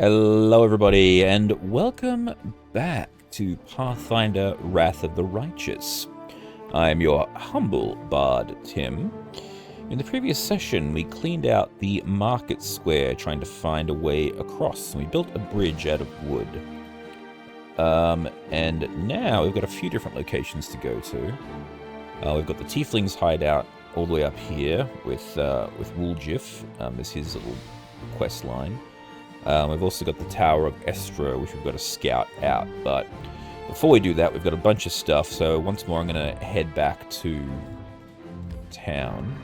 Hello everybody, and welcome back to Pathfinder Wrath of the Righteous. I am your humble bard, Tim. In the previous session, we cleaned out the market square trying to find a way across, and we built a bridge out of wood. And now we've got a few different locations to go to. We've got the Thieflings hideout all the way up here with Wooljiff as his little quest line. We've also got the Tower of Estra, which we've got to scout out. But before we do that, we've got a bunch of stuff. So once more, I'm going to head back to town.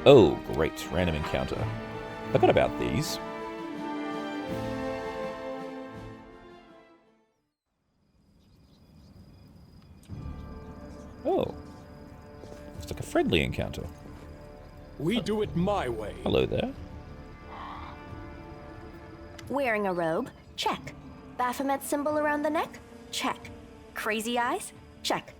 Oh, great. Random encounter. I forgot about these. Oh. It's like a friendly encounter. We do it my way. Hello there. Wearing a robe? Check. Baphomet symbol around the neck? Check. Crazy eyes? Check.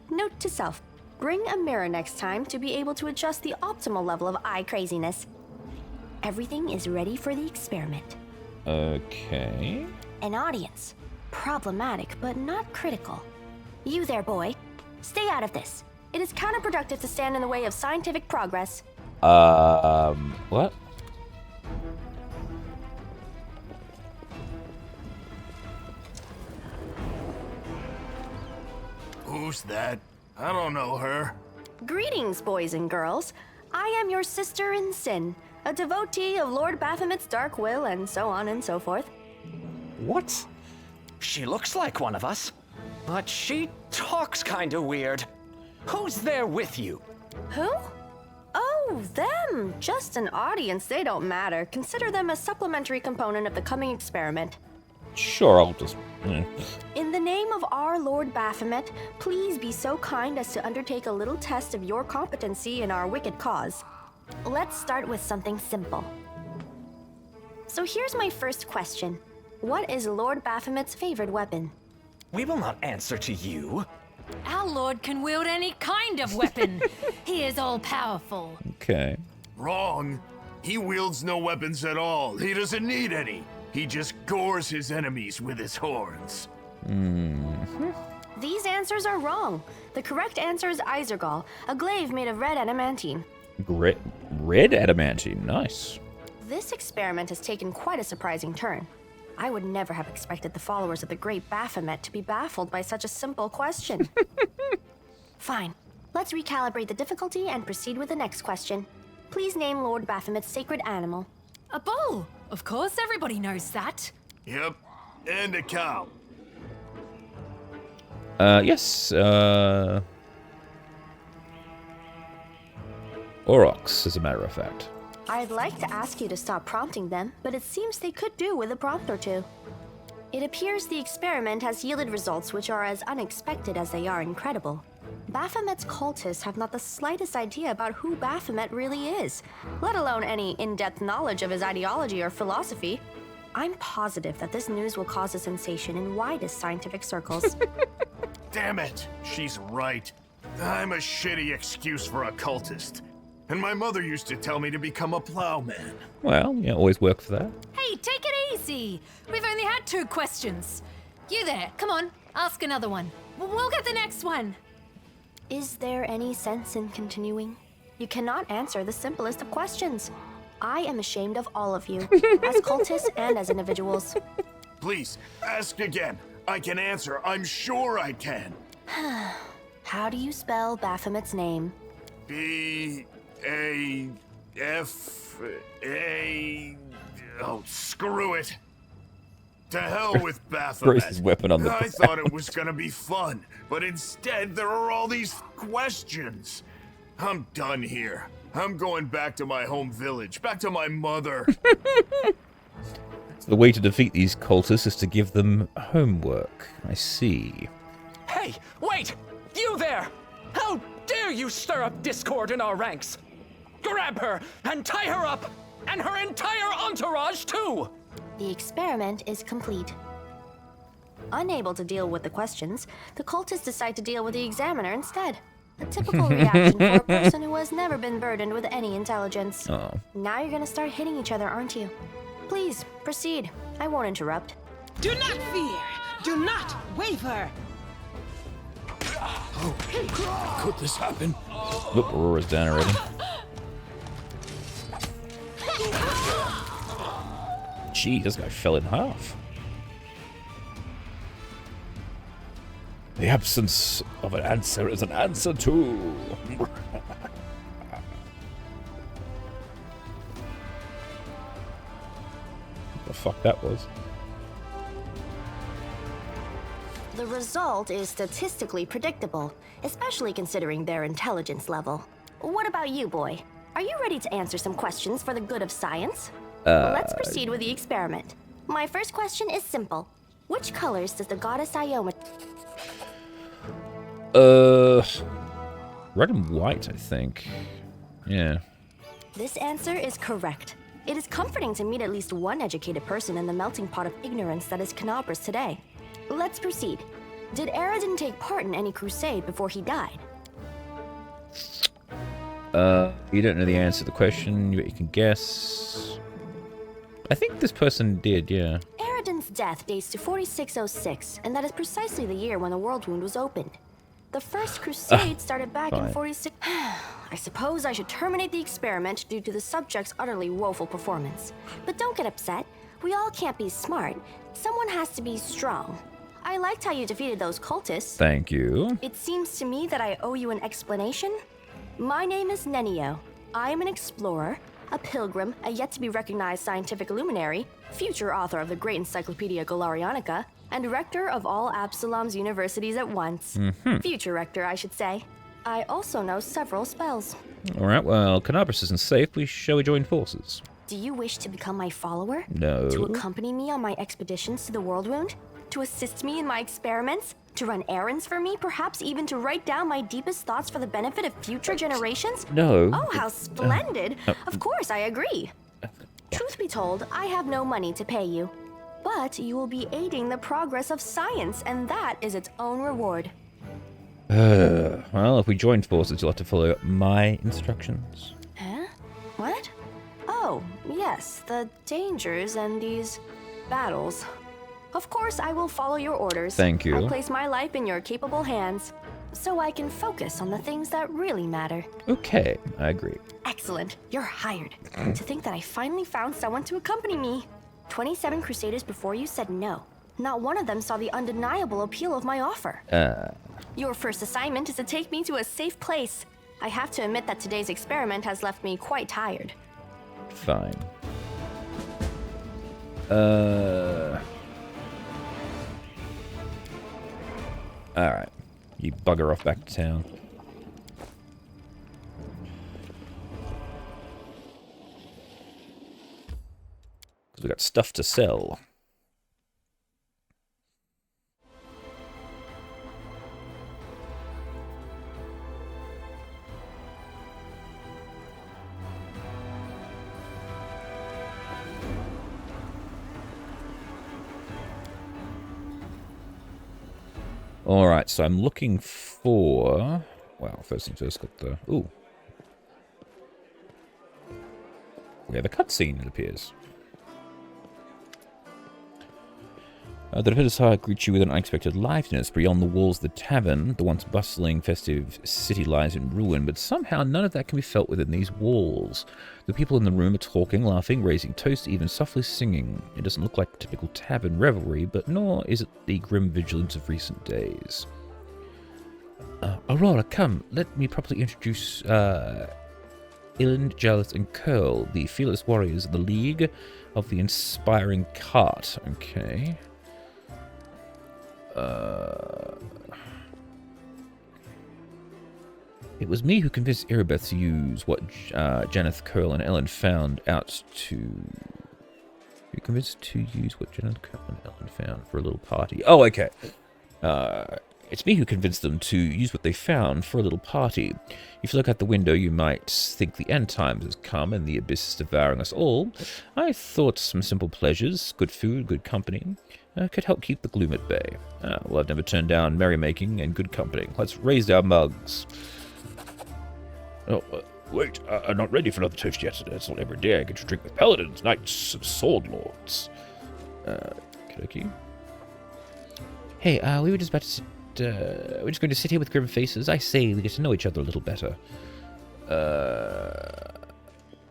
Note to self. Bring a mirror next time to be able to adjust the optimal level of eye craziness. Everything is ready for the experiment. Okay. An audience. Problematic, but not critical. You there, boy. Stay out of this. It is counterproductive to stand in the way of scientific progress. What? Who's that? I don't know her. Greetings, boys and girls. I am your sister in sin, a devotee of Lord Baphomet's dark will, and so on and so forth. What? She looks like one of us, but she talks kinda weird. Who's there with you? Who? Oh, them. Just an audience. They don't matter. Consider them a supplementary component of the coming experiment. Sure, I'll just... In the name of our Lord Baphomet, please be so kind as to undertake a little test of your competency in our wicked cause. Let's start with something simple. So here's my first question. What is Lord Baphomet's favorite weapon? We will not answer to you. Our lord can wield any kind of weapon. He is all-powerful. Okay. Wrong. He wields no weapons at all. He doesn't need any. He just gores his enemies with his horns. These answers are wrong. The correct answer is Isergal, a glaive made of red adamantine. Red adamantine, nice. This experiment has taken quite a surprising turn. I would never have expected the followers of the great Baphomet to be baffled by such a simple question. Fine. Let's recalibrate the difficulty and proceed with the next question. Please name Lord Baphomet's sacred animal. A bull! Of course, everybody knows that. Yep. And a cow. Yes, Aurochs, as a matter of fact. I'd like to ask you to stop prompting them, but it seems they could do with a prompt or two. It appears the experiment has yielded results which are as unexpected as they are incredible. Baphomet's cultists have not the slightest idea about who Baphomet really is, let alone any in-depth knowledge of his ideology or philosophy. I'm positive that this news will cause a sensation in widest scientific circles. Damn it. She's right. I'm a shitty excuse for a cultist. And my mother used to tell me to become a plowman. Well, yeah, always work for that. Hey, take it easy. We've only had 2 questions. You there, come on, ask another one. We'll get the next one. Is there any sense in continuing? You cannot answer the simplest of questions. I am ashamed of all of you, as cultists and as individuals. Please, ask again. I can answer. I'm sure I can. How do you spell Baphomet's name? B-A-F-A... Oh, screw it. To hell with Throws Baphomet. his weapon on the I ground. thought it was gonna be fun, but instead there are all these questions. I'm done here. I'm going back to my home village, back to my mother. The way to defeat these cultists is to give them homework. I see. Hey, wait! You there! How dare you stir up discord in our ranks? Grab her and tie her up! And her entire entourage, too! The experiment is complete. Unable to deal with the questions, the cultists decide to deal with the examiner instead. A typical reaction for a person who has never been burdened with any intelligence. Oh. Now you're gonna start hitting each other, aren't you? Please, proceed. I won't interrupt. Do not fear. Do not waver. Could this happen? Look, Aurora's down already. Gee, this guy fell in half. The absence of an answer is an answer too. What the fuck that was? The result is statistically predictable, especially considering their intelligence level. What about you, boy? Are you ready to answer some questions for the good of science? Let's proceed with the experiment. My first question is simple. Which colors does the goddess Ioma... Red and white, I think. Yeah. This answer is correct. It is comforting to meet at least one educated person in the melting pot of ignorance that is Canopus today. Let's proceed. Did Aradin take part in any crusade before he died? You don't know the answer to the question, but you can guess. I think this person did, yeah. Aradin's death dates to 4606, and that is precisely the year when the World Wound was opened. The first crusade started back in 46... I suppose I should terminate the experiment due to the subject's utterly woeful performance. But don't get upset. We all can't be smart. Someone has to be strong. I liked how you defeated those cultists. Thank you. It seems to me that I owe you an explanation. My name is Nenio. I am an explorer, a pilgrim, a yet-to-be-recognized scientific luminary, future author of the great Encyclopedia Galarianica, and rector of all Absalom's universities at once. Future rector, I should say. I also know several spells. Alright, well, Canopus isn't safe. Shall we join forces? Do you wish to become my follower? No. To accompany me on my expeditions to the World Wound? To assist me in my experiments? To run errands for me? Perhaps even to write down my deepest thoughts for the benefit of future generations? No. Oh, how splendid! Of course, I agree. Truth be told, I have no money to pay you. But you will be aiding the progress of science, and that is its own reward. Well, if we join forces, you'll have to follow my instructions. Huh? What? Oh, yes, the dangers and these battles. Of course, I will follow your orders. Thank you. I place my life in your capable hands, so I can focus on the things that really matter. Okay, I agree. Excellent. You're hired. To think that I finally found someone to accompany me. 27 Crusaders before you said no. Not one of them saw the undeniable appeal of my offer. Your first assignment is to take me to a safe place. I have to admit that today's experiment has left me quite tired. Fine. Alright. You bugger off back to town. Because we got stuff to sell. Alright, so I'm looking for... Well, first things first, got the... Ooh. We have a cutscene, it appears. The defender's heart greets you with an unexpected liveliness. Beyond the walls of the tavern, the once bustling, festive city lies in ruin, but somehow none of that can be felt within these walls. The people in the room are talking, laughing, raising toasts, even softly singing. It doesn't look like typical tavern revelry, but nor is it the grim vigilance of recent days. Aurora, come, let me properly introduce Illind, Jealous, and Curl, the fearless warriors of the League of the Inspiring Cart. Okay. It was me who convinced Erebeth to use what Janeth, Curl, and Ellen found out to... Who convinced to use what Janeth, Curl, and Ellen found for a little party? Oh, okay. It's me who convinced them to use what they found for a little party. If you look out the window, you might think the end times has come and the abyss is devouring us all. I thought some simple pleasures, good food, good company, could help keep the gloom at bay. Well, I've never turned down merrymaking and good company. Let's raise our mugs. Oh, wait, I'm not ready for another toast yet. It's not every day I get to drink with paladins, knights, and sword lords. Okay. Hey, we were just about to sit, we're just going to sit here with grim faces. I say we get to know each other a little better.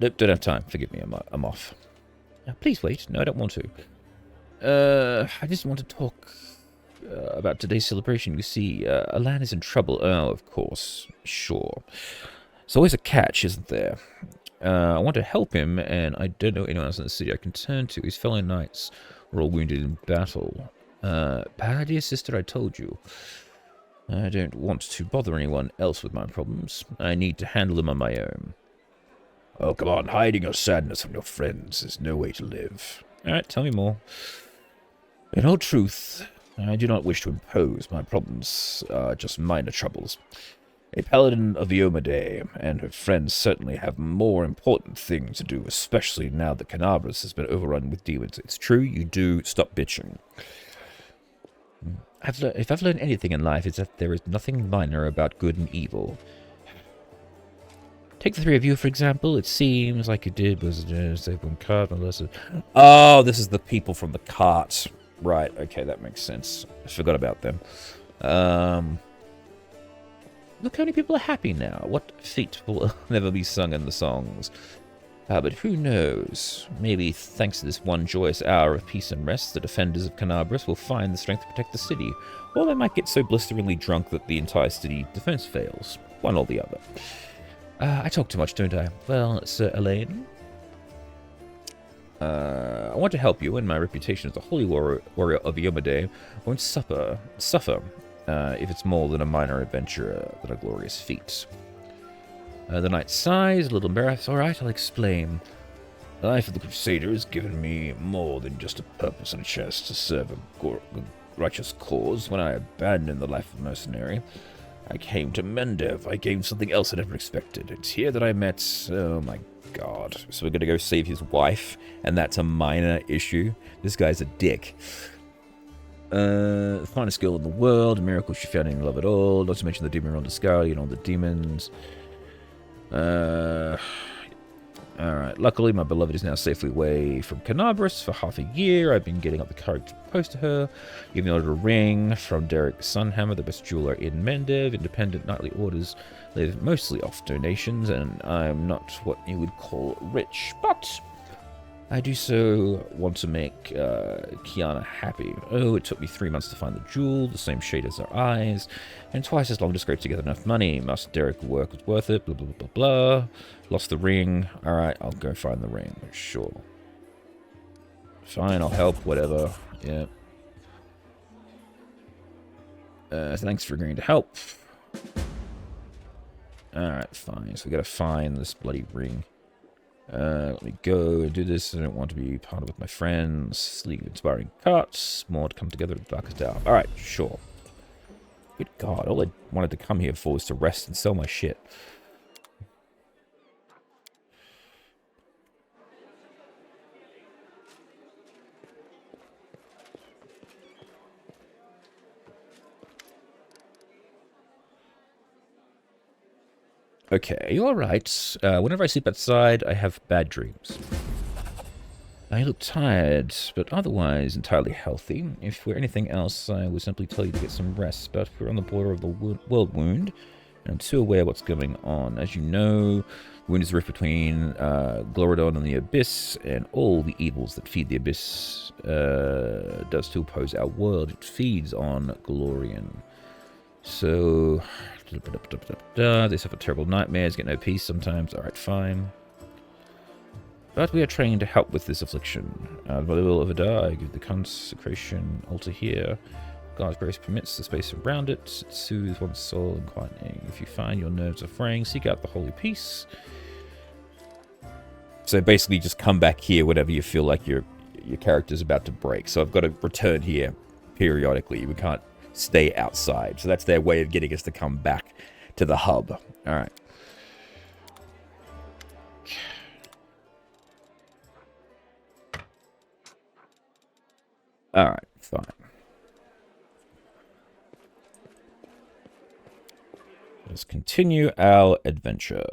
Nope, don't have time. Forgive me, I'm off. Please wait. No, I don't want to. I just want to talk about today's celebration. You see, Alan is in trouble. Oh, of course. Sure. There's always a catch, isn't there? I want to help him, and I don't know anyone else in the city I can turn to. His fellow knights were all wounded in battle. Dear sister, I told you. I don't want to bother anyone else with my problems. I need to handle them on my own. Oh, come on. Hiding your sadness from your friends is no way to live. Alright, tell me more. In all truth, I do not wish to impose. My problems are just minor troubles. A paladin of Iomade and her friends certainly have more important things to do, especially now that Canabras has been overrun with demons. It's true, you do. Stop bitching. If I've learned anything in life, it's that there is nothing minor about good and evil. Take the three of you, for example. It seems like you did was one cart. Oh, this is the people from the cart. Right, okay, that makes sense. I forgot about them. Look how many people are happy now. What feat will never be sung in the songs? But who knows? Maybe thanks to this one joyous hour of peace and rest, the defenders of Canabras will find the strength to protect the city. Or they might get so blisteringly drunk that the entire city defense fails. One or the other. I talk too much, don't I? Well, Sir Elaine, I want to help you, and my reputation as a holy warrior of Iomade won't suffer if it's more than a minor adventure than a glorious feat. The knight sighs, a little embarrassed. All right, I'll explain. The life of the Crusader has given me more than just a purpose and a chance to serve a righteous cause. When I abandoned the life of a mercenary, I came to Mendev. I gained something else I never expected. It's here that I met... Oh my god. So we're going to go save his wife, and that's a minor issue. This guy's a dick. The finest girl in the world, a miracle she found any love at all. Not to mention the demon around the sky, you know, the demons. Alright, luckily my beloved is now safely away from Canabras for half a year. I've been getting up the courage to propose to her, giving her a ring from Derek Sunhammer, the best jeweler in Mendev. Independent nightly orders live mostly off donations, and I'm not what you would call rich, but I do so want to make Kiana happy. Oh, it took me 3 months to find the jewel, the same shade as her eyes, and twice as long to scrape together enough money. Master Derek work was worth it, blah, blah, blah, blah, blah. Lost the ring. Alright, I'll go find the ring. Sure. Fine, I'll help, whatever. Yeah. Thanks for agreeing to help. Alright, fine. So we gotta find this bloody ring. Let me go and do this. I don't want to be part of it with my friends. League of Inspiring Cuts. More to come together at the darkest hour. Alright, sure. Good God, all I wanted to come here for was to rest and sell my shit. Okay, alright. Whenever I sleep outside, I have bad dreams. I look tired, but otherwise entirely healthy. If we're anything else, I would simply tell you to get some rest, but we're on the border of the world wound, and I'm too aware of what's going on. As you know, the wound is a rift between Glorodon and the Abyss, and all the evils that feed the Abyss does to oppose our world. It feeds on Glorian. So... they suffer terrible nightmares, get no peace sometimes. Alright, fine. But we are trained to help with this affliction. By the will of Adar, I give the consecration altar here. God's grace permits the space around it. It soothes one's soul and quieting. If you find your nerves are fraying, seek out the holy peace. So basically just come back here whenever you feel like your character's about to break. So I've got to return here periodically. We can't stay outside. So that's their way of getting us to come back to the hub. Alright. Alright, fine. Let's continue our adventure.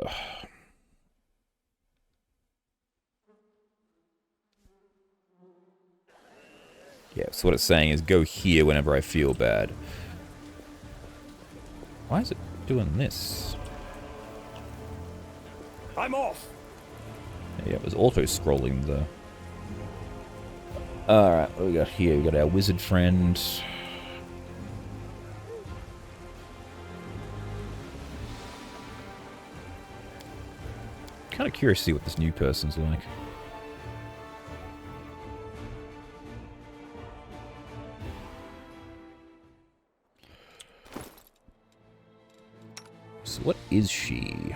Yeah, so what it's saying is go here whenever I feel bad. Why is it doing this? I'm off. Yeah, it was auto-scrolling the... Alright, what we got here? We got our wizard friend. Kind of curious to see what this new person's like. So what is she?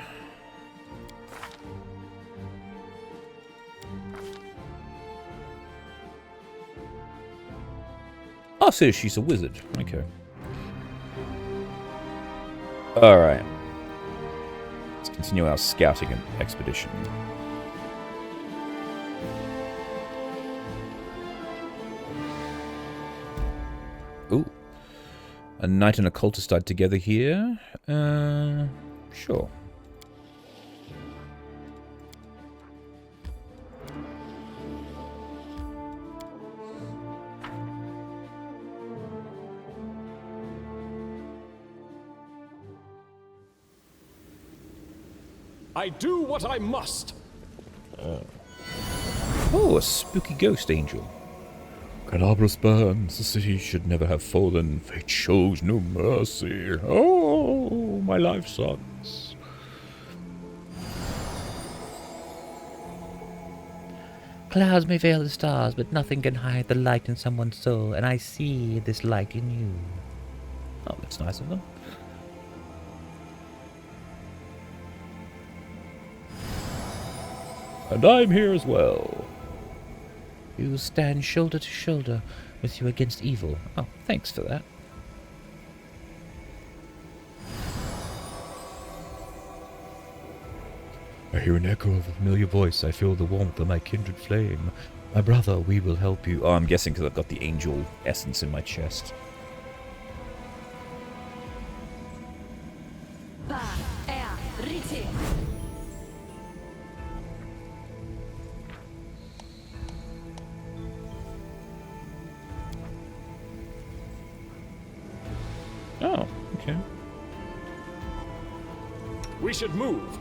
Oh, so she's a wizard. Okay. Alright. Let's continue our scouting expedition. Ooh. A knight and a cultist died together here. Sure. I do what I must. Oh, a spooky ghost angel. Canabras burns, the city should never have fallen. Fate shows no mercy. Oh, my life sucks. Clouds may veil the stars, but nothing can hide the light in someone's soul, and I see this light in you. Oh, that's nice of them. And I'm here as well. You stand shoulder to shoulder with you against evil. Oh, thanks for that. I hear an echo of a familiar voice. I feel the warmth of my kindred flame. My brother, we will help you. Oh, I'm guessing because I've got the angel essence in my chest. Oh, okay. We should move.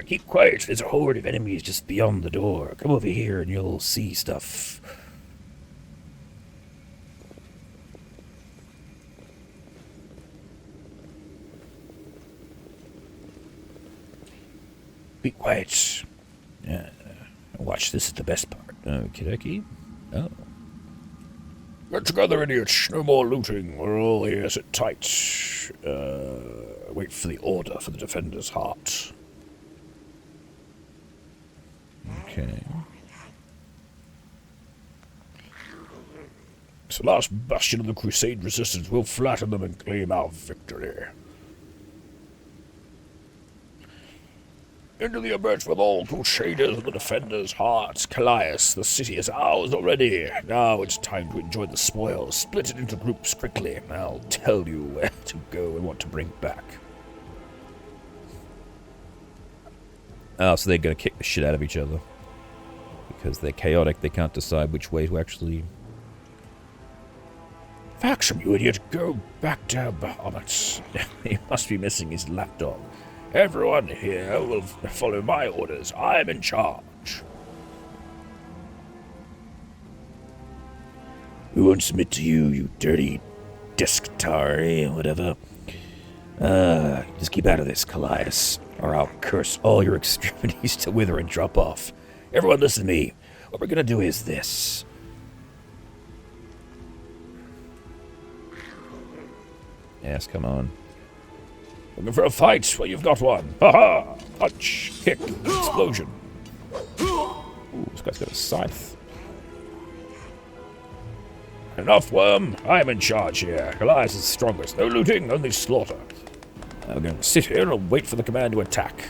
Keep quiet. There's a horde of enemies just beyond the door. Come over here and you'll see stuff. Be quiet. Watch, this is the best part. Okie Oh. Get together, idiots. No more looting. We're all here. Sit tight. Wait for the order for the defender's heart. Okay. It's the last bastion of the Crusade resistance. We'll flatten them and claim our victory. Into the abyss with all Crusaders and the defenders' hearts. Callias, the city is ours already. Now it's time to enjoy the spoils. Split it into groups quickly. I'll tell you where to go and what to bring back. Oh, so they're going to kick the shit out of each other. Because they're chaotic, they can't decide which way to actually... Faxum, you idiot! Go back to Bahamut. He must be missing his lapdog. Everyone here will follow my orders. I'm in charge. We won't submit to you, you dirty Disktari, whatever. Just keep out of this, Callias, or I'll curse all your extremities to wither and drop off. Everyone listen to me. What we're gonna do is this. Yes, come on. Looking for a fight? Well, you've got one. Ha-ha! Punch, kick, explosion. Ooh, this guy's got a scythe. Enough, worm. I'm in charge here. Callias is the strongest. No looting, only slaughter. We're going to sit here and wait for the command to attack.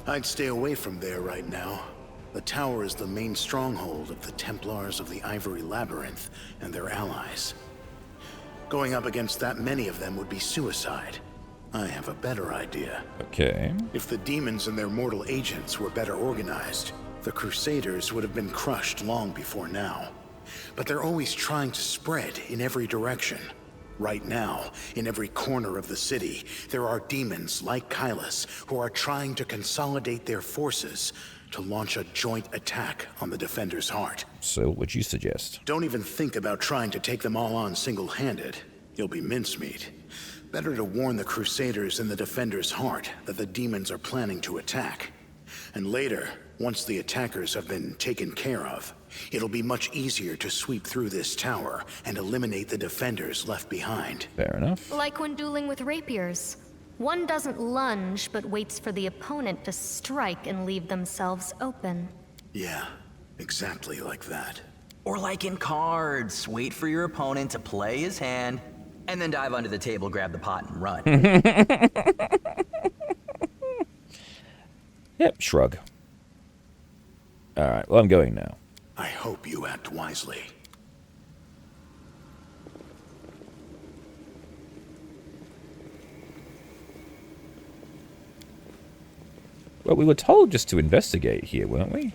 I'd stay away from there right now. The tower is the main stronghold of the Templars of the Ivory Labyrinth and their allies. Going up against that many of them would be suicide. I have a better idea. Okay. If the demons and their mortal agents were better organized, the Crusaders would have been crushed long before now. But they're always trying to spread in every direction. Right now, in every corner of the city, there are demons like Kylus who are trying to consolidate their forces to launch a joint attack on the Defender's heart. So, what'd you suggest? Don't even think about trying to take them all on single-handed. You'll be mincemeat. Better to warn the Crusaders in the Defender's heart that the demons are planning to attack. And later, once the attackers have been taken care of, it'll be much easier to sweep through this tower and eliminate the defenders left behind. Fair enough. Like when dueling with rapiers. One doesn't lunge, but waits for the opponent to strike and leave themselves open. Yeah, exactly like that. Or like in cards, wait for your opponent to play his hand, and then dive under the table, grab the pot, and run. Yep, shrug. Alright, well, I'm going now. I hope you act wisely. Well, we were told just to investigate here, weren't we?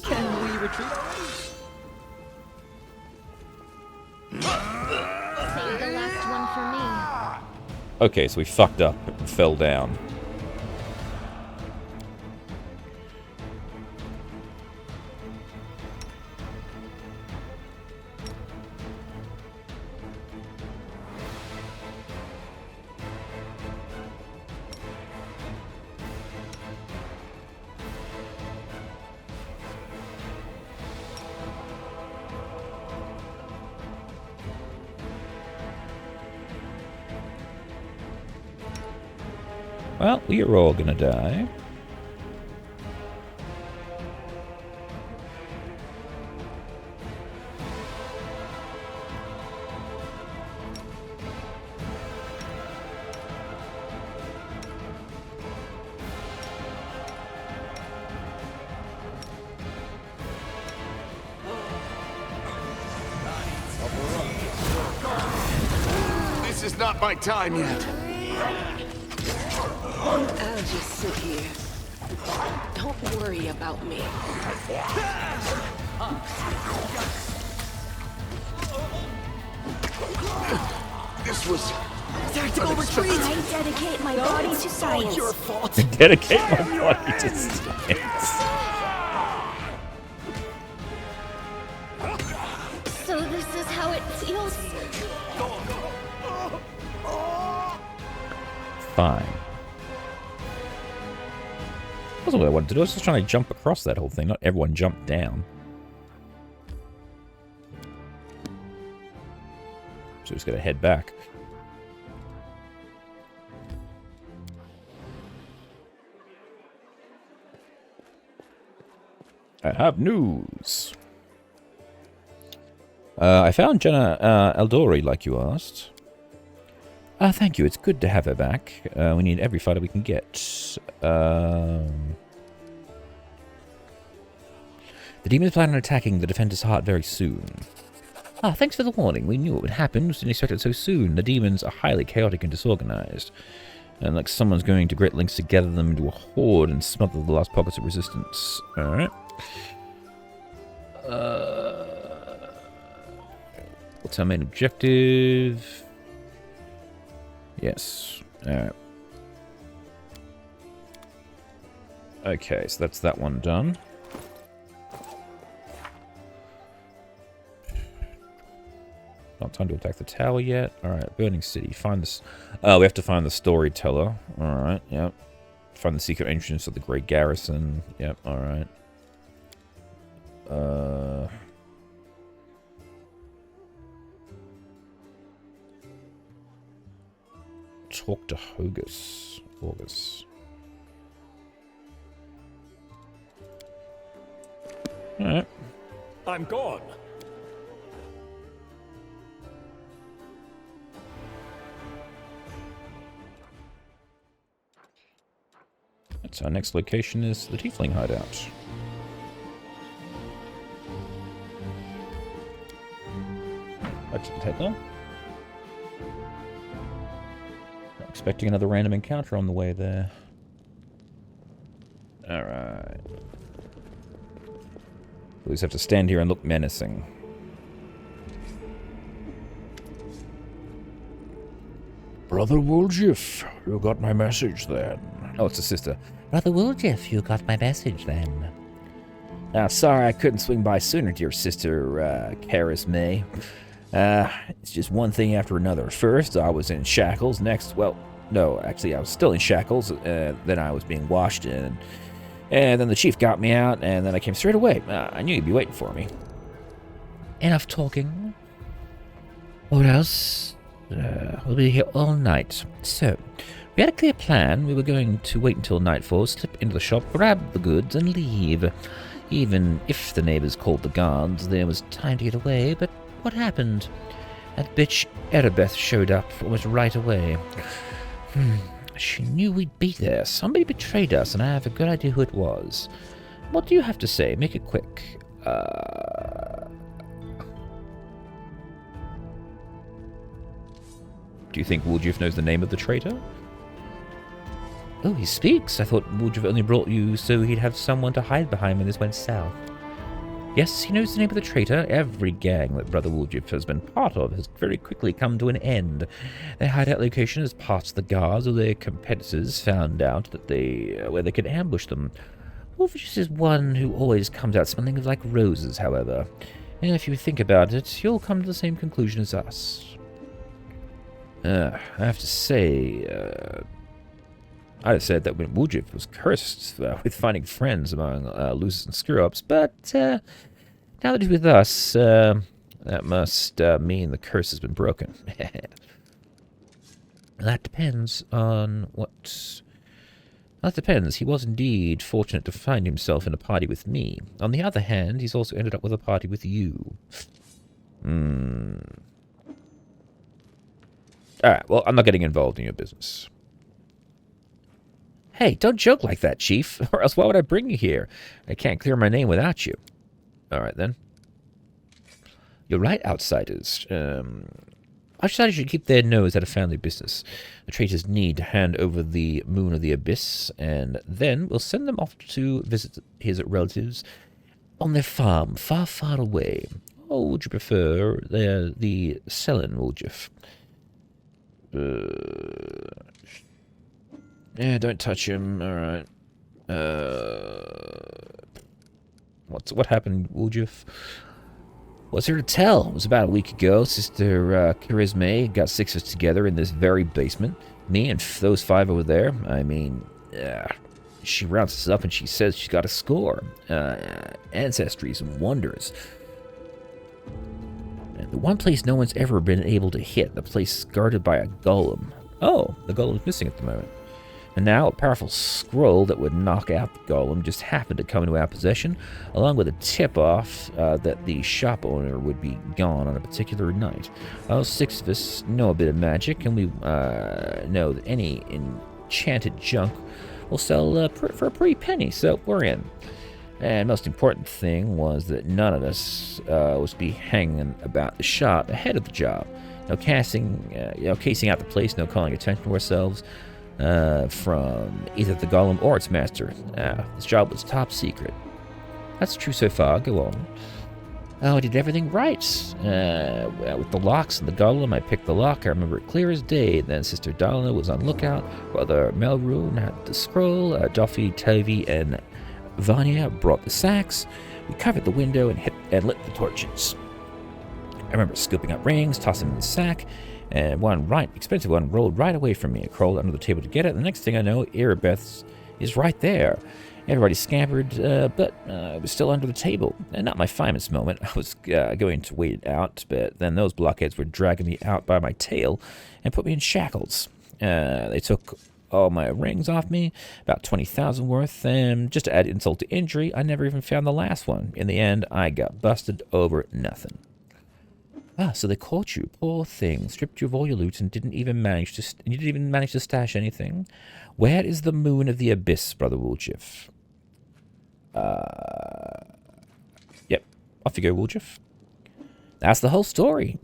Can we retreat already? Save the last one for me. Okay, so we fucked up and fell down. Well, we are all gonna die. This is not my time yet. I'll just sit here. Don't worry about me. This was Tactical retreat! I dedicate my body to science. Your fault. Dedicate my body to science. So this is how it feels? Fine. That's what I wanted to do. I was just trying to jump across that whole thing. Not everyone jumped down. So just gotta head back. I have news. I found Jenna Eldori, like you asked. Thank you. It's good to have her back. We need every fighter we can get. The demons plan on attacking the defender's heart very soon. Thanks for the warning. We knew it would happen. We didn't expect it so soon. The demons are highly chaotic and disorganized. And like someone's going to great lengths to gather them into a horde and smother the last pockets of resistance. Alright. What's our main objective? Yes. Alright. Okay, so that's that one done. Not time to attack the tower yet. Alright, Burning City. Find this. Oh, we have to find the storyteller. Alright, yep. Find the secret entrance of the Great Garrison. Yep, alright. Talk to Hogus. August. Alright. I'm gone. So our next location is the Tiefling hideout. That didn't take long. Not expecting another random encounter on the way there. Alright. We just have to stand here and look menacing. Brother Wooljiff, you got my message then. Oh, it's a sister. Brother Wooljiff, you got my message then. Sorry I couldn't swing by sooner, dear sister, Karis May. It's just one thing after another. First, I was in shackles. Next, well, no, actually, I was still in shackles. Then I was being washed in. And then the chief got me out, and then I came straight away. I knew you'd be waiting for me. Enough talking. What else? We'll be here all night. So, we had a clear plan. We were going to wait until nightfall, slip into the shop, grab the goods, and leave. Even if the neighbors called the guards, there was time to get away. But what happened? That bitch Erebeth showed up almost right away. She knew we'd be there. Somebody betrayed us, and I have a good idea who it was. What do you have to say? Make it quick. Do you think Wooljiff knows the name of the traitor? Oh, he speaks. I thought Wooljiff only brought you so he'd have someone to hide behind when this went south. Yes, he knows the name of the traitor. Every gang that Brother Wooljiff has been part of has very quickly come to an end. Their hideout location as parts of the guards or their competitors found out that where they could ambush them. Wooljiff is one who always comes out smelling like roses, however. And if you think about it, you'll come to the same conclusion as us. I have to say, I said that when Wooljiff was cursed with finding friends among losers and screw-ups, but now that he's with us, that must mean the curse has been broken. That depends on what... That depends. He was indeed fortunate to find himself in a party with me. On the other hand, he's also ended up with a party with you. Alright, well, I'm not getting involved in your business. Hey, don't joke like that, Chief, or else why would I bring you here? I can't clear my name without you. Alright, then. You're right, outsiders. Outsiders should keep their nose out of family business. The traitors need to hand over the Moon of the Abyss, and then we'll send them off to visit his relatives on their farm, far, far away. Or would you prefer the Selin Wooljiff? Yeah, don't touch him. Alright. What happened, Wooljiff? What's there to tell? It was about a week ago. Sister Charisme got six of us together in this very basement. Me and those five over there. I mean, she rounds us up and she says she's got a score. Ancestries and wonders. And the one place no one's ever been able to hit. The place guarded by a golem. Oh, the golem's missing at the moment. And now a powerful scroll that would knock out the golem just happened to come into our possession, along with a tip-off that the shop owner would be gone on a particular night. All 6 of us know a bit of magic, and we know that any enchanted junk will sell for a pretty penny, so we're in. And most important thing was that none of us was to be hanging about the shop ahead of the job. No casing out the place, no calling attention to ourselves from either the golem or its master. This job was top secret. That's true so far. Go on. Oh, I did everything right. With the locks and the golem, I picked the lock. I remember it clear as day. Then Sister Dalina was on lookout. Brother Melrune had the scroll. Duffy, Tovey, and Vanya brought the sacks. We covered the window and lit the torches. I remember scooping up rings, tossing them in the sack, and one expensive one rolled right away from me. I crawled under the table to get it. The next thing I know, Erebeth's is right there. Everybody scampered, but it was still under the table. And not my finest moment. I was going to wait it out, but then those blockheads were dragging me out by my tail and put me in shackles. They took all my rings off me, about 20,000 worth, and just to add insult to injury, I never even found the last one. In the end, I got busted over nothing. So they caught you, poor thing, stripped you of all your loot, and you didn't even manage to stash anything. Where is the moon of the abyss, Brother Wooljiff? Yep, off you go, Wooljiff. That's the whole story.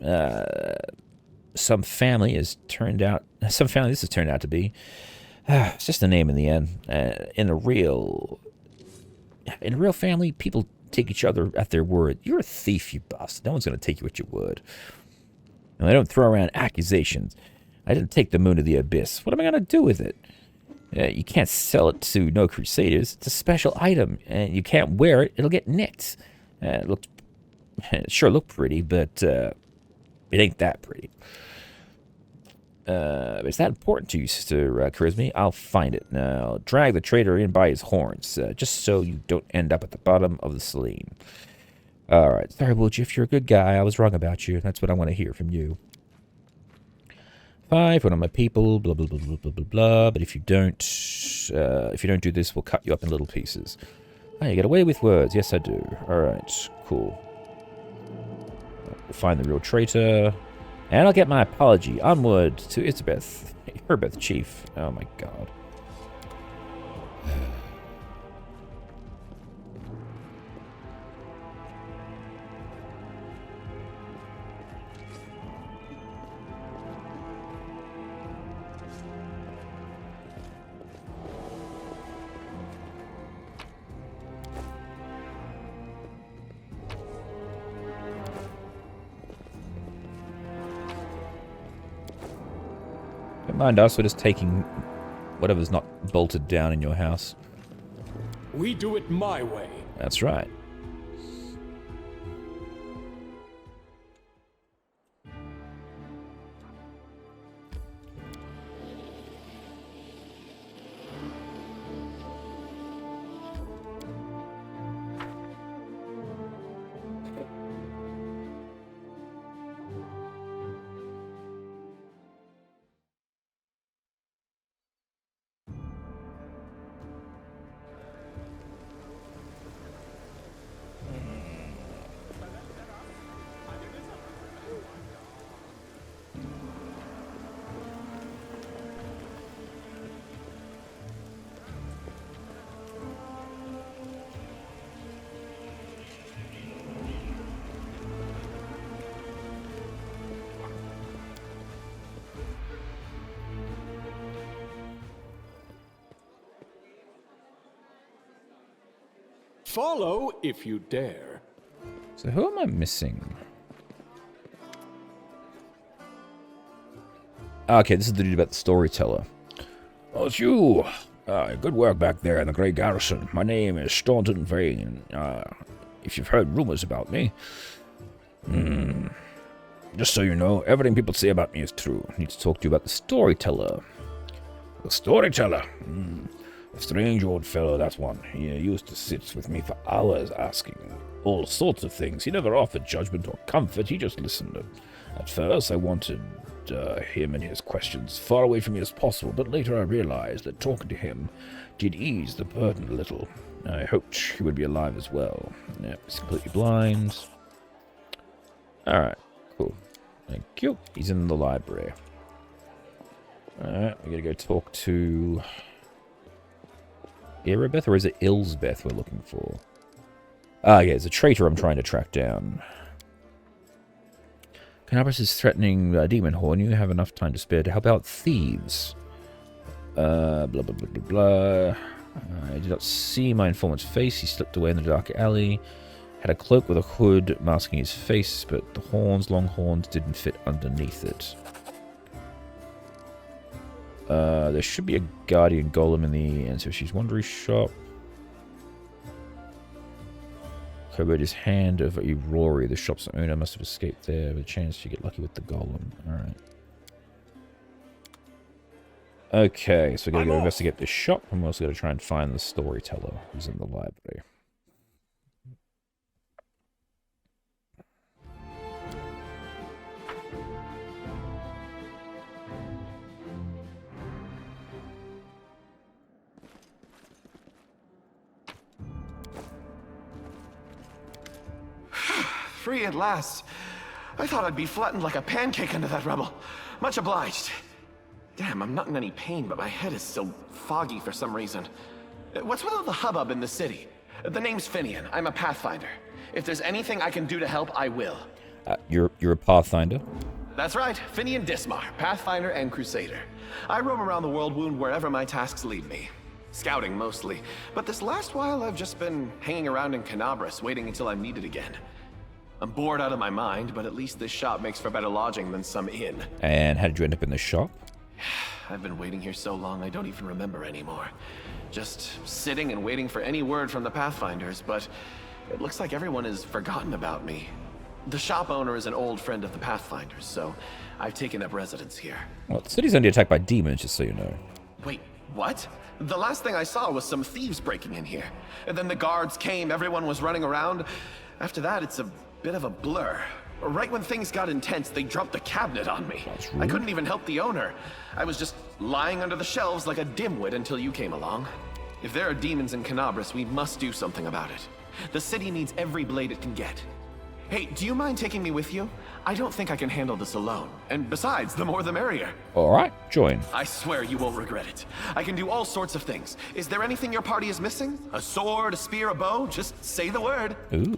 Some family this has turned out to be. It's just a name in the end. In a real family, people take each other at their word. You're a thief, you bastard. No one's going to take you at your word. And they don't throw around accusations. I didn't take the moon of the abyss. What am I going to do with it? You can't sell it to no crusaders. It's a special item, and you can't wear it. It'll get nicked. It sure looked pretty, but it ain't that pretty. Is that important to you, Sister Charisme? I'll find it. Now, drag the traitor in by his horns, just so you don't end up at the bottom of the saloon. Alright, sorry, Wooljiff, you're a good guy. I was wrong about you. That's what I want to hear from you. 5, one of my people, blah, blah, blah, blah, blah, blah, blah. But if you don't do this, we'll cut you up in little pieces. Oh, you get away with words. Yes, I do. Alright, cool. We'll find the real traitor. And I'll get my apology. Onward to Erebeth, Chief. Oh my god. Don't mind us, we're just taking whatever's not bolted down in your house. We do it my way. That's right. Follow if you dare. So who am I missing? Okay, this is the dude about the storyteller. Oh, it's you. Good work back there in the Grey Garrison. My name is Staunton Vane. If you've heard rumors about me. Just so you know, everything people say about me is true. I need to talk to you about the storyteller. The storyteller? A strange old fellow, that's one. He used to sit with me for hours asking all sorts of things. He never offered judgment or comfort, he just listened. At first, I wanted him and his questions far away from me as possible, but later I realized that talking to him did ease the burden a little. I hoped he would be alive as well. Yep, he's completely blind. Alright, cool. Thank you. He's in the library. Alright, we're gonna go talk to Erebeth, or is it Ilsbeth we're looking for? Ah, yeah, it's a traitor I'm trying to track down. Canabras is threatening Demon Horn. You have enough time to spare to help out thieves. Blah, blah, blah, blah, blah. I did not see my informant's face. He slipped away in the dark alley. Had a cloak with a hood masking his face, but the horns, long horns, didn't fit underneath it. There should be a guardian golem in the Ancestry's Wondery shop. Covered his hand over Aurora. The shop's owner must have escaped there with a chance to get lucky with the golem. Alright. Okay, so we're going to go investigate this shop, and we're also going to try and find the storyteller who's in the library. Free at last. I thought I'd be flattened like a pancake under that rubble. Much obliged. Damn, I'm not in any pain, but my head is still foggy for some reason. What's with all the hubbub in the city? The name's Finian. I'm a Pathfinder. If there's anything I can do to help, I will. You're a Pathfinder? That's right, Finian Dismar, Pathfinder and Crusader. I roam around the world wound wherever my tasks lead me. Scouting mostly, but this last while I've just been hanging around in Canabras, waiting until I'm needed again. I'm bored out of my mind, but at least this shop makes for better lodging than some inn. And how did you end up in this shop? I've been waiting here so long I don't even remember anymore. Just sitting and waiting for any word from the Pathfinders, but it looks like everyone has forgotten about me. The shop owner is an old friend of the Pathfinders, so I've taken up residence here. Well, the city's under attack by demons, just so you know. Wait, what? The last thing I saw was some thieves breaking in here. And then the guards came, everyone was running around. After that, it's a bit of a blur. Right when things got intense, they dropped the cabinet on me. I couldn't even help the owner. I was just lying under the shelves like a dimwit until you came along. If there are demons in Canabras, we must do something about it. The city needs every blade it can get. Hey, do you mind taking me with you? I don't think I can handle this alone. And besides, the more the merrier. Alright, join. I swear you won't regret it. I can do all sorts of things. Is there anything your party is missing? A sword, a spear, a bow? Just say the word. Ooh.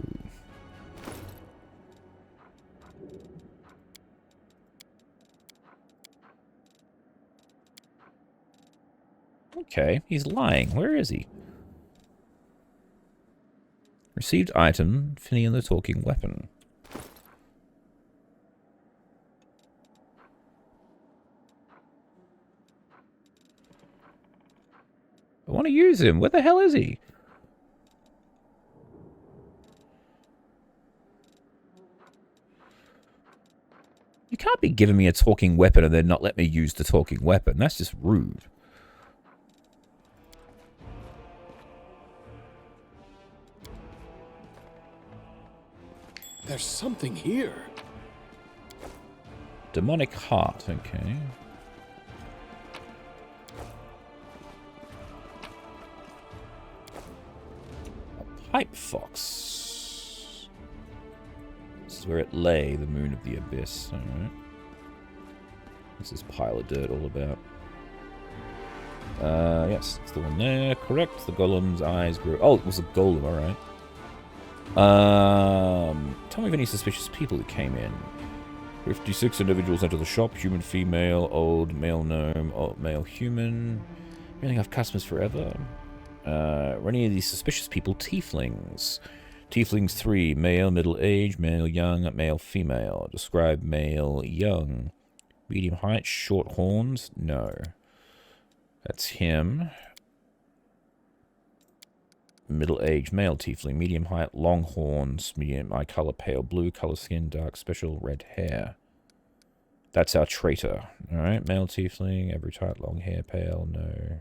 Okay, he's lying. Where is he? Received item, Finian the talking weapon. I want to use him. Where the hell is he? You can't be giving me a talking weapon and then not let me use the talking weapon. That's just rude. There's something here. Demonic heart, okay. A pipe fox. This is where it lay, the moon of the abyss. Alright. What's this pile of dirt all about? Yes, it's the one there. Correct. The golem's eyes grew. Oh, it was a golem, alright. Tell me of any suspicious people who came in. 56 individuals enter the shop. Human, female, old, male gnome, old, male human. You think I've customers forever? Were any of these suspicious people tieflings? Tieflings 3, male, middle age, male, young, male, female. Describe male, young. Medium height, short horns? No. That's him. Middle-aged male tiefling, medium height, long horns, medium eye color, pale blue, color skin, dark, special, red hair. That's our traitor. Alright, male tiefling, every type, long hair, pale, no.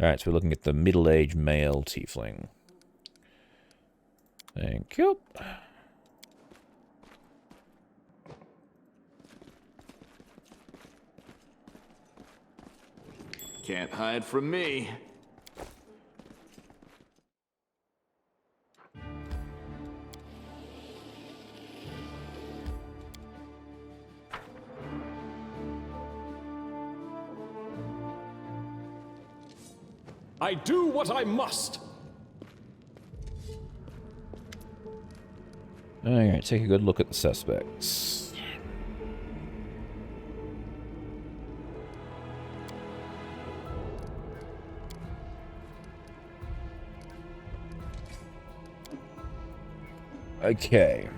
Alright, so we're looking at the middle-aged male tiefling. Thank you. Can't hide from me. I do what I must. Alright, take a good look at the suspects. Okay.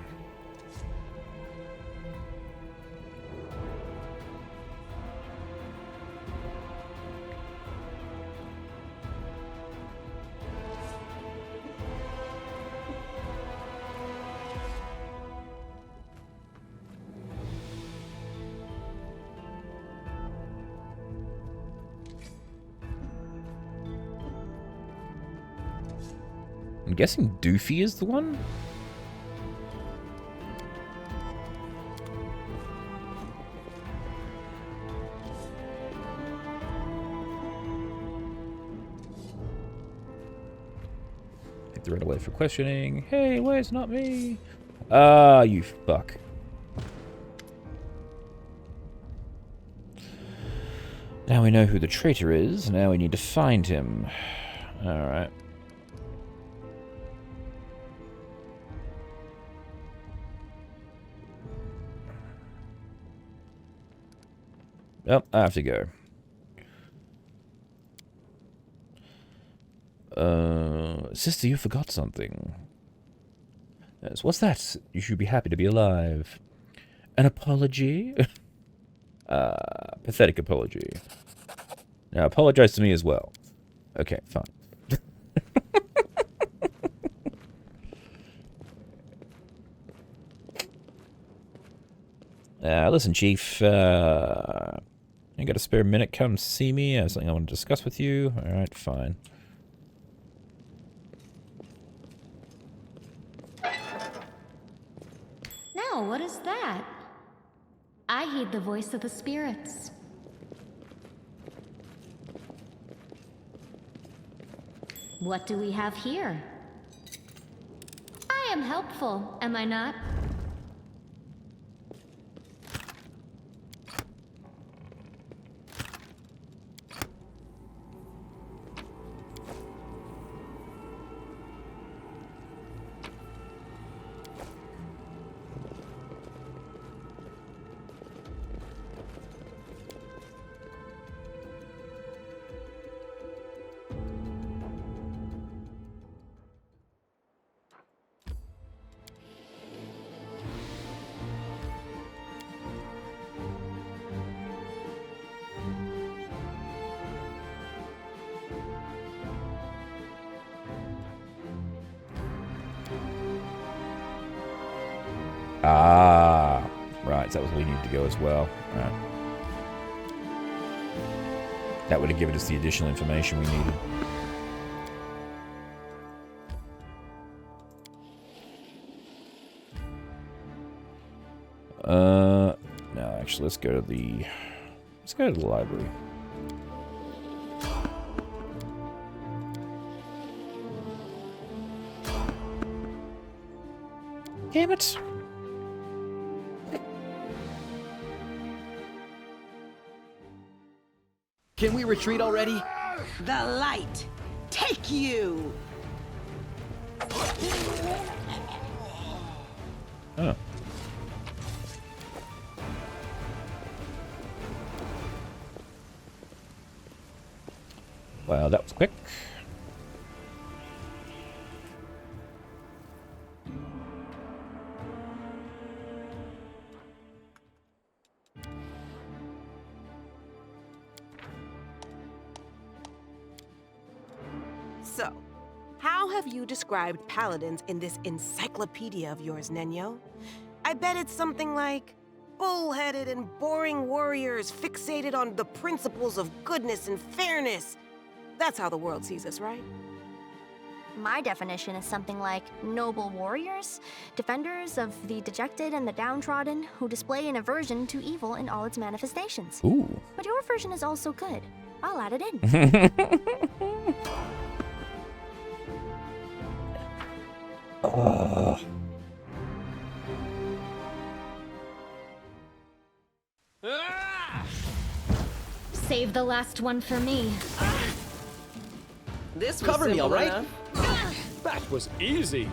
I'm guessing Doofy is the one? Take the red away for questioning. Hey, why it's not me? Ah, you fuck. Now we know who the traitor is. Now we need to find him. Alright. Oh, I have to go. Sister, you forgot something. Yes, what's that? You should be happy to be alive. An apology? Pathetic apology. Now, apologize to me as well. Okay, fine. Listen, Chief, you got a spare minute? Come see me. I have something I want to discuss with you. Alright, fine. Now, what is that? I heed the voice of the spirits. What do we have here? I am helpful, am I not? Ah, right, so that was where we needed to go as well. Right. That would have given us the additional information we needed. No, actually, let's go to the library. Damn it. Can we retreat already? The light! Take you! Oh. Well, that was quick. So, how have you described paladins in this encyclopedia of yours, Nenyo? I bet it's something like bullheaded and boring warriors fixated on the principles of goodness and fairness. That's how the world sees us, right? My definition is something like noble warriors, defenders of the dejected and the downtrodden, who display an aversion to evil in all its manifestations. Ooh. But your version is also good. I'll add it in. Save the last one for me. This was Cover me, all right? enough. That was easy.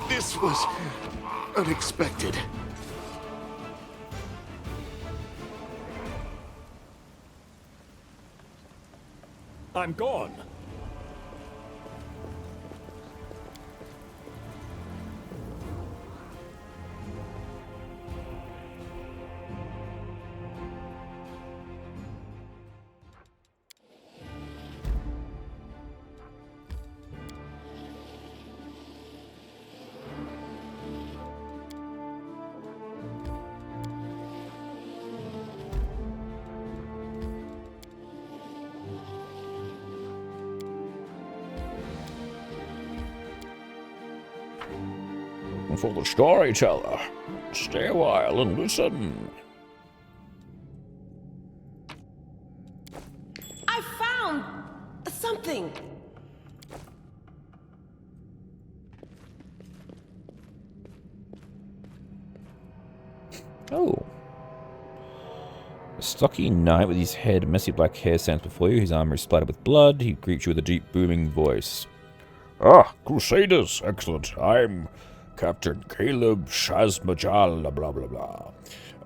This was unexpected. I'm gone. For the storyteller, stay a while and listen. I found something. Oh. A stocky knight with his head, messy black hair stands before you. His armor is splattered with blood. He greets you with a deep, booming voice. Ah, Crusaders, excellent. I'm Captain Caleb Shazmajal, blah blah blah.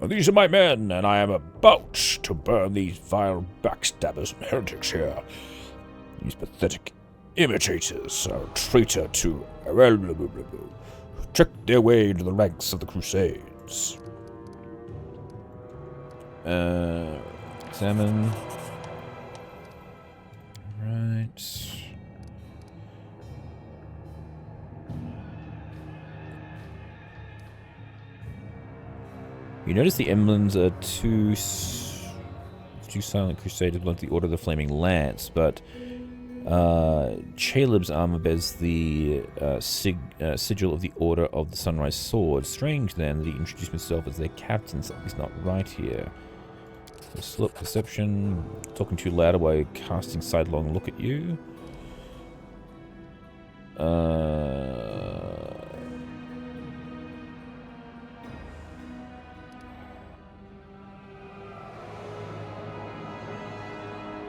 These are my men, and I am about to burn these vile backstabbers and heretics here. These pathetic imitators are a traitor to tricked their way into the ranks of the Crusades. Examine. Right. You notice the emblems are two silent crusaders like the Order of the Flaming Lance, but Caleb's armor bears the sigil of the Order of the Sunrise Sword. Strange, then, that he introduced himself as their captain. Something's not right here. So slip perception, talking too loud while casting sidelong look at you.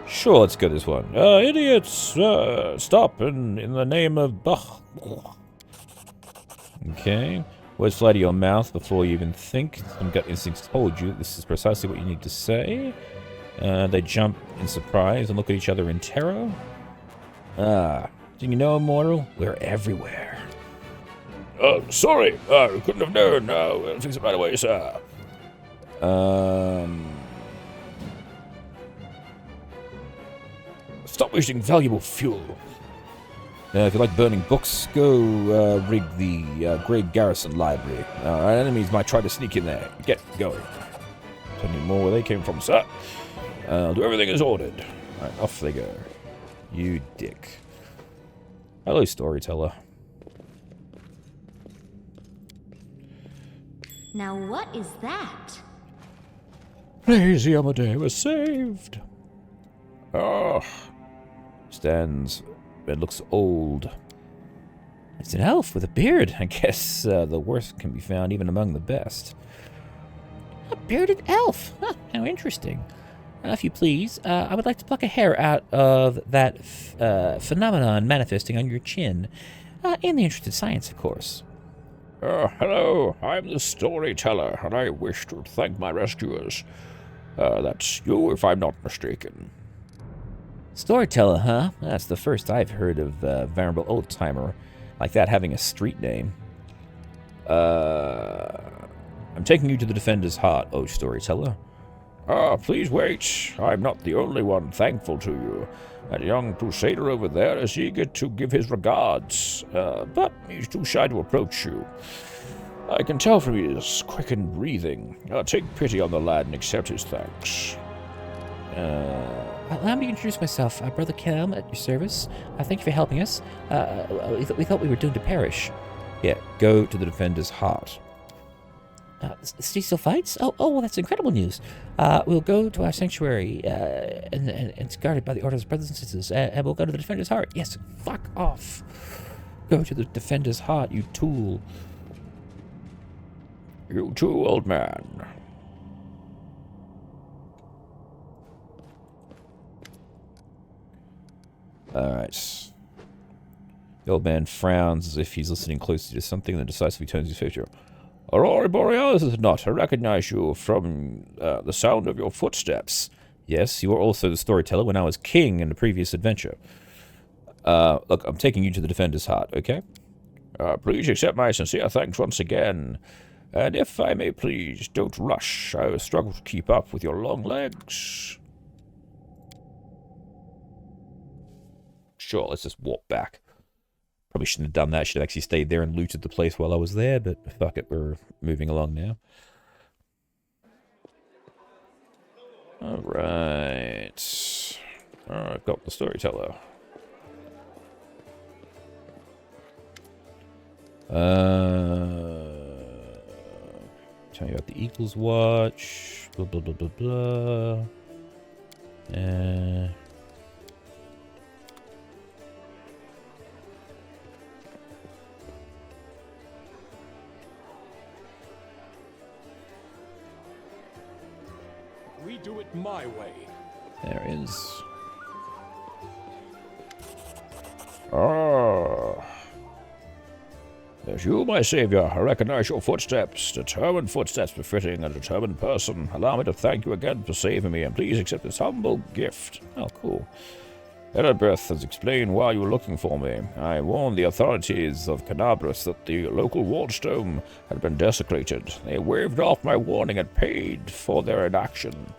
Sure, let's go this one. Idiots! Stop in the name of Bach. Okay. Words fly to your mouth before you even think. Some gut instincts told you this is precisely what you need to say. They jump in surprise and look at each other in terror. Do you know, Immortal? We're everywhere. Sorry, couldn't have known. Things are right away, sir. Stop wasting valuable fuel. If you like burning books, go rig the Grey Garrison Library. Our enemies might try to sneak in there. Get going. Tell me more where they came from, sir. I'll do everything as ordered. Alright, off they go. You dick. Hello, storyteller. Now what is that? Lazy Amadeo was saved. Oh. Stands. It looks old. It's an elf with a beard. I guess the worst can be found even among the best. A bearded elf. Huh, how interesting. If you please, I would like to pluck a hair out of that phenomenon manifesting on your chin. In the interest of science, of course. Hello, I'm the storyteller, and I wish to thank my rescuers. That's you, if I'm not mistaken. Storyteller, huh? That's the first I've heard of a venerable old-timer like that having a street name. I'm taking you to the Defender's Heart, oh storyteller. Please wait. I'm not the only one thankful to you. That young crusader over there is eager to give his regards, but he's too shy to approach you. I can tell from his quickened breathing. Take pity on the lad and accept his thanks. allow me to introduce myself. Brother Kelm, at your service. Thank you for helping us. We thought we were doomed to perish. Yeah, go to the Defender's Heart. The city still fights? Oh, well, that's incredible news. We'll go to our sanctuary, and it's guarded by the Order's brothers and sisters, and we'll go to the Defender's Heart. Yes, fuck off. Go to the Defender's Heart, you tool. You too, old man. Alright. The old man frowns as if he's listening closely to something, then decisively turns his face to you. Aurora Borealis is not. I recognize you from the sound of your footsteps. Yes, you were also the storyteller when I was king in the previous adventure. Look, I'm taking you to the Defender's Heart, okay? Please accept my sincere thanks once again. And if I may please, don't rush. I struggle to keep up with your long legs. Sure, let's just walk back. Probably shouldn't have done that. Should have actually stayed there and looted the place while I was there, but fuck it, we're moving along now. Alright. I've got the storyteller. Tell you about the Eagle's Watch. Blah, blah, blah, blah, blah. We do it my way. There is. Ah. There's you, my savior. I recognize your footsteps. Determined footsteps befitting a determined person. Allow me to thank you again for saving me, and please accept this humble gift. Oh, cool. Elizabeth has explained why you were looking for me. I warned the authorities of Canabras that the local wardstone had been desecrated. They waved off my warning and paid for their inaction.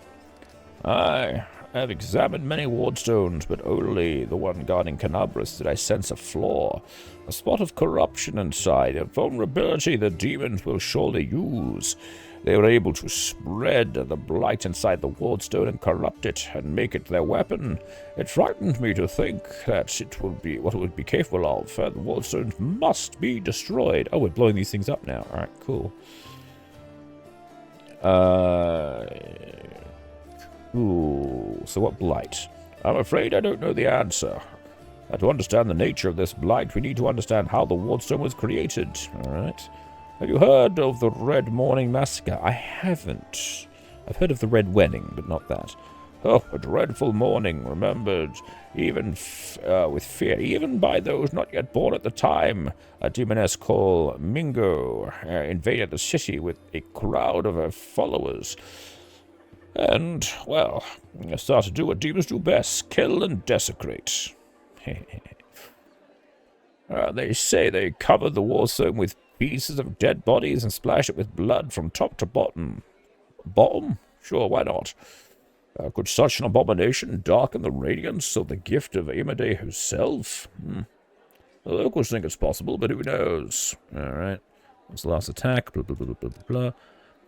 I have examined many wardstones, but only the one guarding Canabras did I sense a flaw. A spot of corruption inside, a vulnerability the demons will surely use. They were able to spread the blight inside the wardstone and corrupt it and make it their weapon. It frightened me to think that it would be what it would be capable of. The wardstones must be destroyed. Oh, we're blowing these things up now. Alright, cool. Ooh, so what blight? I'm afraid I don't know the answer. To understand the nature of this blight, we need to understand how the wardstone was created. Alright. Have you heard of the Red Morning Massacre? I haven't. I've heard of the Red Wedding, but not that. Oh, a dreadful morning, remembered even with fear, even by those not yet born at the time. A demoness called Mingo invaded the city with a crowd of her followers. And, well, started to do what demons do best, kill and desecrate. They say they covered the wardstone with pieces of dead bodies and splashed it with blood from top to bottom. Bottom? Sure, why not? Could such an abomination darken the radiance of the gift of Amade herself? The locals think it's possible, but who knows? Alright. What's the last attack? Blah, blah, blah, blah, blah, blah.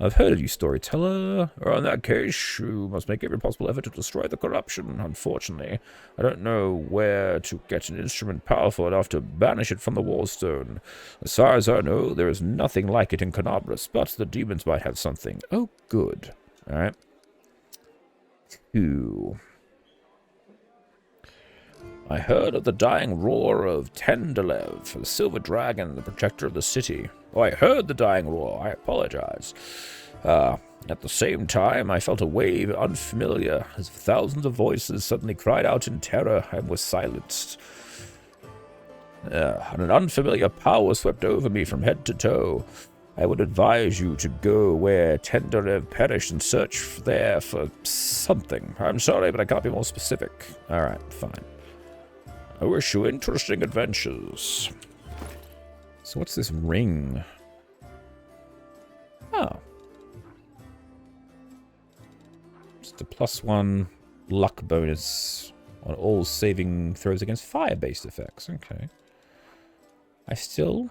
I've heard of you, storyteller. In that case, you must make every possible effort to destroy the corruption. Unfortunately, I don't know where to get an instrument powerful enough to banish it from the wallstone. As far as I know, there is nothing like it in Canabras, but the demons might have something. Oh, good. Alright. 2. I heard of the dying roar of Tenderlev, the silver dragon, the protector of the city. Oh, I heard the dying roar. I apologize. At the same time, I felt a wave unfamiliar, as thousands of voices suddenly cried out in terror and were silenced. And an unfamiliar power swept over me from head to toe. I would advise you to go where Tenderlev perished and search there for something. I'm sorry, but I can't be more specific. Alright, fine. I wish you interesting adventures. So what's this ring? Oh. Just a +1 luck bonus on all saving throws against fire-based effects. Okay. I still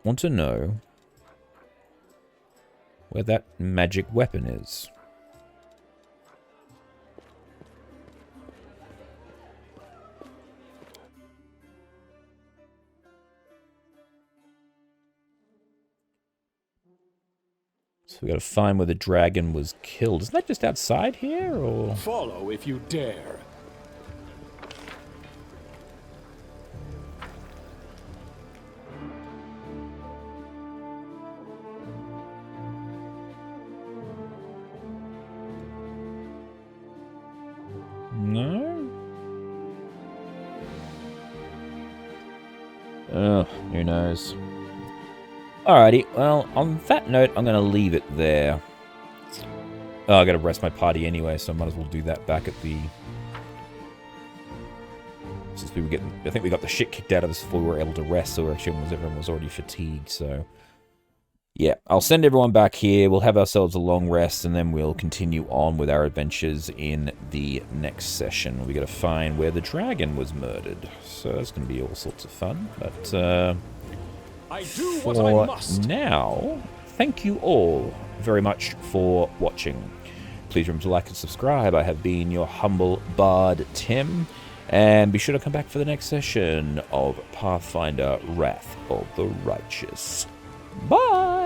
want to know where that magic weapon is. So we gotta find where the dragon was killed. Isn't that just outside here, or...? Follow if you dare. No? Oh, who knows? Alrighty, well, on that note, I'm gonna leave it there. Oh, I gotta rest my party anyway, so I might as well do that back at the... Since we were getting... I think we got the shit kicked out of us before we were able to rest, so actually everyone was already fatigued, so... Yeah, I'll send everyone back here, we'll have ourselves a long rest, and then we'll continue on with our adventures in the next session. We gotta find where the dragon was murdered, so that's gonna be all sorts of fun, but, I do what I must. now, thank you all very much for watching. Please remember to like and subscribe. I have been your humble bard, Tim, and be sure to come back for the next session of Pathfinder Wrath of the Righteous. Bye!